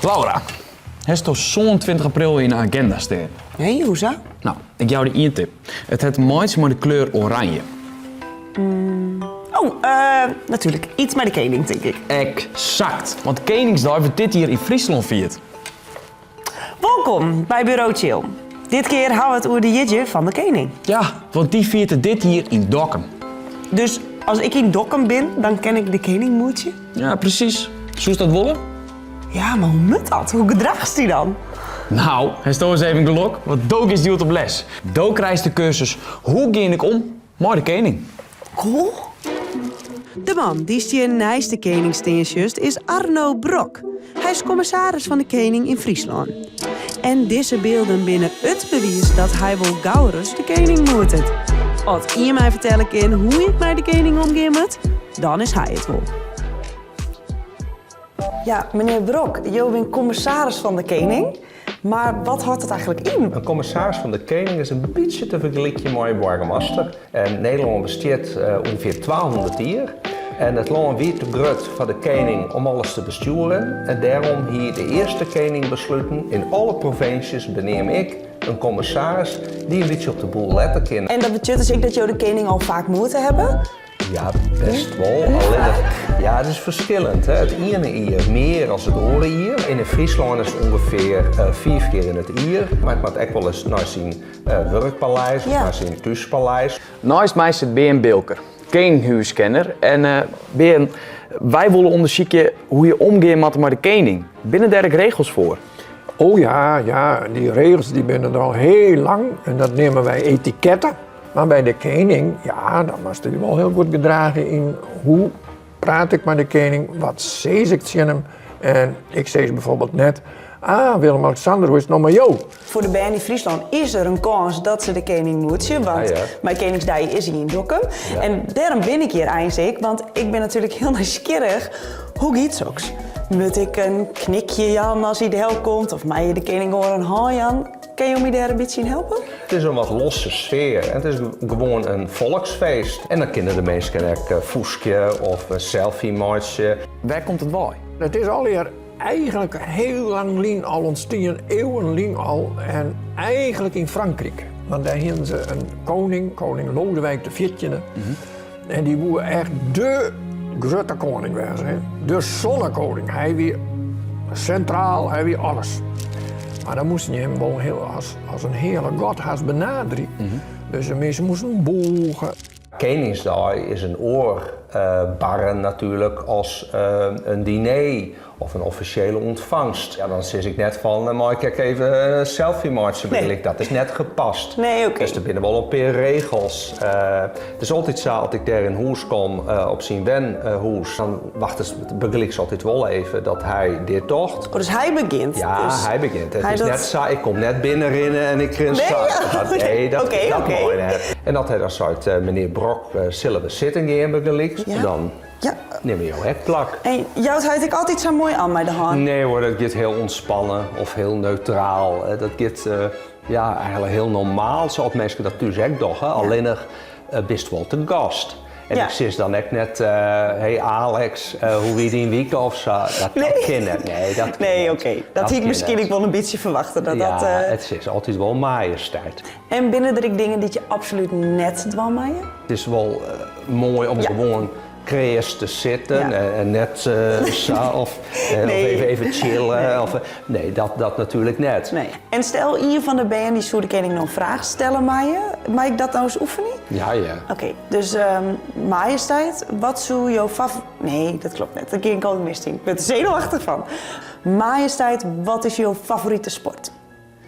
Laura, het is toch zo'n 20 april in de agenda staan? Nee, hoezo? Nou, ik jou de tip. Het heeft moois met de kleur oranje. Natuurlijk. Iets met de koning, denk ik. Exact. Want Koningsdag wordt dit hier in Friesland viert. Welkom bij Bureau Chill. Dit keer houden we het over de jitje van de koning. Ja, want die viert het dit hier in Dokkum. Dus als ik in Dokkum ben, dan ken ik de koningmoedje? Ja, precies. Zoals dat willen? Ja, maar hoe moet dat? Hoe gedraagt die dan? Nou, hij stoot eens even gelok, want Dook is duwt op les. Dook krijgt de cursus Hoe ging ik om met de koning? Cool. De man die hier naast de koning steensjust is Arno Brok. Hij is commissaris van de koning in Friesland. En deze beelden binnen het bewijs dat hij wel gauwers de koning moet het. Als je mij vertellen kan hoe ik met de koning omgaan moet, dan is hij het wel. Ja, meneer Brok, jij bent commissaris van de koning. Maar wat houdt het eigenlijk in? Een commissaris van de koning is een beetje te vergelijken met een burgemeester. En Nederland bestaat ongeveer 1200 jaar. En het land weer te groot voor de koning om alles te besturen. En daarom hier de eerste koning besloten in alle provincies beneem ik een commissaris die een beetje op de boel letten kan. En dat betekent dus ik dat jullie de koning al vaak moeten hebben? Ja, best wel. Alleen ja, het is verschillend. Hè. Het ene jaar meer dan het andere jaar. In Friesland is het ongeveer 4 keer in het jaar. Maar het moet ook wel eens naar zijn werkpaleis of naar zijn thuispaleis. Naast mij zit BN Bilker, koninghuiskenner. En BN, wij willen onderzoeken hoe je omgaat met de koning. Binnen daar ook regels voor? Oh ja, die regels die zijn er al heel lang en dat nemen wij etiketten. Maar bij de koning, ja, dan moest je wel heel goed gedragen in hoe praat ik met de koning, wat zeg ik tegen hem. En ik zeg bijvoorbeeld net, Willem-Alexander, hoe is het nou met jou? Voor de band in Friesland is er een kans dat ze de koning moeten, want mijn koningsdag is hier in Dokkum. Ja. En daarom ben ik hier eigenlijk, want ik ben natuurlijk heel nieuwsgierig. Hoe gaat het ook? Moet ik een knikje Jan als hij de hel komt, of mij de koning horen een haan Jan? Kan je me daar een beetje in helpen? Het is een wat losse sfeer. Het is gewoon een volksfeest. En dan kunnen de mensen ook foesje of een selfie-maatje. Waar komt het bij? Het is alweer eigenlijk heel lang lang al ontstaan, eeuwenlang al. En eigenlijk in Frankrijk. Want daar hadden ze een koning Lodewijk XIV. En die woe echt de grote koning wezen. De zonnekoning. Hij weer centraal, hij weer alles. Maar dan moesten je hem wel heel als een hele god benaderen. Dus de mensen moesten bogen. Koningsdag is een oorbarren natuurlijk als een diner of een officiële ontvangst. Ja, dan zeg ik net van, mag ik even een selfie-maatje willen. Dat is net gepast. Nee, oké. Dus er binnen wel een paar regels. Het is altijd zo, als ik daar in huis kom, op zijn wenhuis, dan begeleid ik altijd wel even dat hij dit docht. Oh, dus hij begint? Ja, dus hij begint. Het is net zo, ik kom net binnenrennen en ik ren zo. Nee, dat mooi net. En dat hij dan zei, meneer Brok, zullen we zitten gaan begeleid? Ja. Dan neem je jouw hekplak. En jou had ik altijd zo mooi aan bij de hand. Nee hoor, dat gaat heel ontspannen of heel neutraal. Dat gaat eigenlijk heel normaal, zoals mensen dat thuis ook doen. Alleen bist wel te gast. En ik zeg dan ook net, hey Alex, hoe wie die een week of zo. Dat ken ik. Nee, dat nee, oké. Dat had ik misschien wel een beetje verwachten. Het is altijd wel majesteit. En binnen er dingen die je absoluut net dwam maaien? Het is wel mooi om gewoon creërs te zitten en net zo of even chillen. Nee, dat natuurlijk net. Nee. En stel hier van de band die zou de koning nog een vraag stellen aan je. Mag ik dat nou eens oefenen? Ja. Oké, dus majesteit, wat zou jouw favoriete... Nee, dat klopt net. Dat ging ik al mis in. Ik ben er zenuwachtig van. Majesteit, wat is jouw favoriete sport?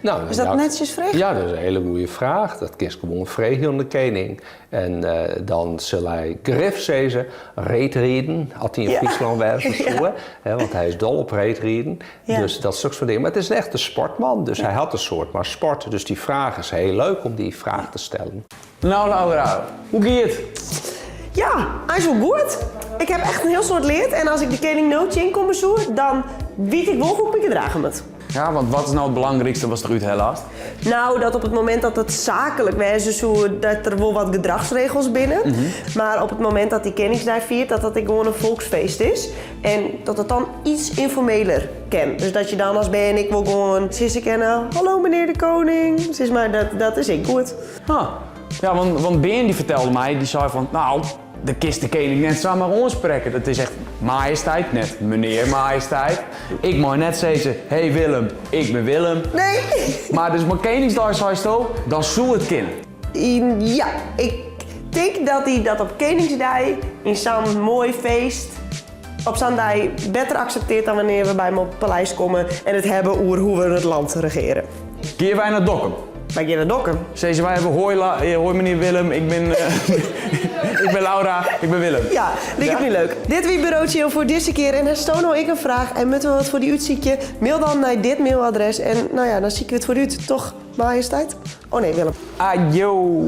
Nou, is dat netjes vraag? Ja, dat is een hele goede vraag. Dat kiest gewoon vragen aan de koning. En dan zal hij grif zezen, reetrieden, had hij in Friesland was of zo. Want hij is dol op reetrieden. Dus dat soort van dingen. Maar het is een echte sportman, dus hij had een soort maar sport. Dus die vraag is heel leuk om die vraag te stellen. Nou Laura, hoe gaat het? Ja, hij is wel goed. Ik heb echt een heel soort leerd. En als ik de koning nootje in kom bezoeken, dan weet ik wel hoe ik me gedragen moet. Ja, want wat is nou het belangrijkste was eruit helaas? Nou, dat op het moment dat het zakelijk was, zo dat er wel wat gedragsregels binnen. Maar op het moment dat die Koningsdag viert, dat gewoon een volksfeest is. En dat het dan iets informeler kan. Dus dat je dan als ben ik wil gewoon zissen kennen. Hallo meneer de koning. Zeg maar, dat is ik goed. Ja, want Ben die vertelde mij, die zei van, nou, de kist de koning net samen aanspreken. Dat is echt majesteit, net meneer majesteit. Ik mag net zeggen, hey Willem, ik ben Willem. Nee. Maar dus mijn Koningsdag zei zo, dan zou het kind. Ja, ik denk dat hij dat op Koningsdag in zo'n mooi feest op zo'n dag beter accepteert dan wanneer we bij hem op het paleis komen en het hebben over hoe we het land regeren. Keer wij naar Dokkum. Wij gaan naar Dokkum. Zeggen wij hebben hoi meneer Willem, ik ben, ik ben Laura, ik ben Willem. Ja, lijkt het niet leuk. Dit wie bureautje voor deze keer en herstoon nou ik een vraag en moeten we wat voor die uitziekje, mail dan naar dit mailadres en nou ja, dan zie ik het voor u, toch majesteit? Oh nee, Willem. Ajo.